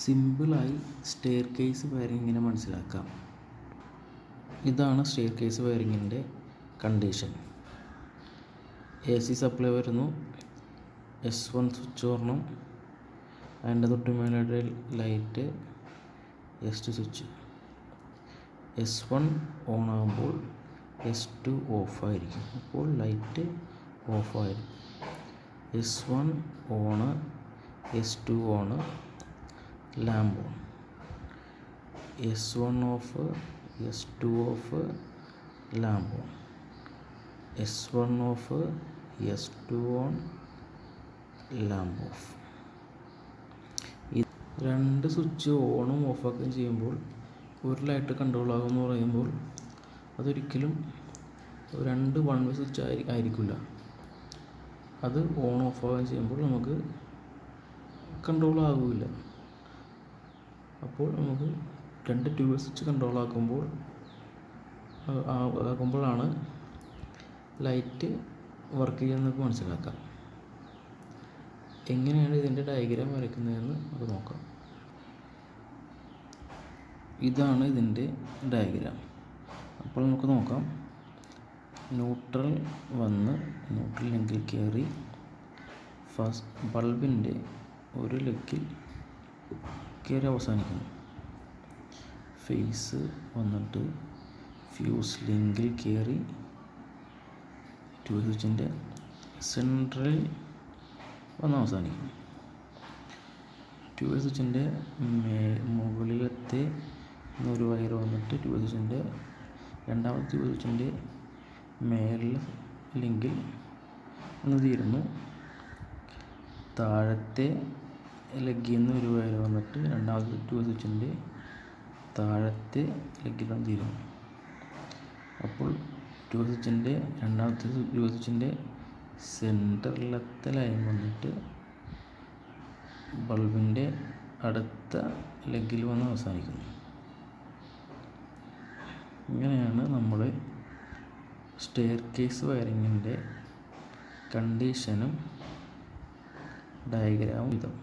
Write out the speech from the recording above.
സിമ്പിളായി stair case വയറിങ്ങിനെ മനസ്സിലാക്കാം. ഇതാണ് സ്റ്റെയർ കേസ് വയറിങ്ങിൻ്റെ കണ്ടീഷൻ. AC സപ്ലൈ വരുന്നു. S1 സ്വിച്ച് ഓണും അതിൻ്റെ തൊട്ടുമേലായിട്ട് light S2 switch. S1 on ആകുമ്പോൾ S2 ഓഫായിരിക്കും. അപ്പോൾ ലൈറ്റ് ഓഫായിരിക്കും. S1 on, S2 on, lamp on. S1 off, S2 off, lamp on. S1 off, S2 on, lamp off. ഈ രണ്ട് switch ഓണും ഓഫാക്കുകയും ചെയ്യുമ്പോൾ ഒരു ലൈറ്റ് കൺട്രോൾ ആകുമെന്ന് പറയുമ്പോൾ അതൊരിക്കലും രണ്ട് വൺ വേ സ്വിച്ച് ആയിരിക്കില്ല. അത് ഓൺ ഓഫ് ആവുകയും ചെയ്യുമ്പോൾ നമുക്ക് കൺട്രോൾ ആകില്ല. അപ്പോൾ നമുക്ക് രണ്ട് ടു വേ സ്വിച്ച് കൺട്രോൾ ആകുമ്പോഴാണ് ലൈറ്റ് വർക്ക് ചെയ്യുന്നതൊക്കെ മനസ്സിലാക്കാം. എങ്ങനെയാണ് ഇതിൻ്റെ ഡയഗ്രാം വരയ്ക്കുന്നതെന്ന് നമുക്ക് നോക്കാം. ഇതാണ് ഇതിൻ്റെ ഡയഗ്രാം. അപ്പോൾ നമുക്ക് നോക്കാം. ന്യൂട്രൽ വന്ന് ന്യൂട്രൽ ലെങ്കിൽ കയറി ഫസ്റ്റ് ബൾബിൻ്റെ ഒരു ലെഗിൽ കയറി അവസാനിക്കുന്നു. ഫേസ് വന്നിട്ട് ഫ്യൂസ് ലിങ്കിൽ കയറി ടു സ്വിച്ചിൻ്റെ സെൻട്രൽ വന്ന് അവസാനിക്കും. ടു സ്വിച്ചിൻ്റെ മുകളിലത്തെ ഒരു വയർ വന്നിട്ട് ടു സ്വിച്ചിൻ്റെ രണ്ടാമത്തെ ടു സ്വിച്ചിൻ്റെ മേളിൽ ലിങ്കിൽ ഒന്ന് തീരുന്നു. താഴത്തെ ലെഗിൽ നിന്ന് ഒരു വയർ വന്നിട്ട് രണ്ടാമത്തെ ടു സ്വിച്ചിൻ്റെ താഴത്തെ ലെഗിലാണ് തീരുന്നു. അപ്പോൾ രണ്ടാമത്തെ ടു സ്വിച്ചിൻ്റെ സെൻറ്ററിലത്തെ ലൈൻ വന്നിട്ട് ബൾബിൻ്റെ അടുത്ത ലെഗിൽ വന്ന് അവസാനിക്കുന്നു. ഇങ്ങനെയാണ് നമ്മൾ സ്റ്റെയർ കേസ് വയറിങ്ങിൻ്റെ കണ്ടീഷനും ഡയഗ്രാമും ഇതും.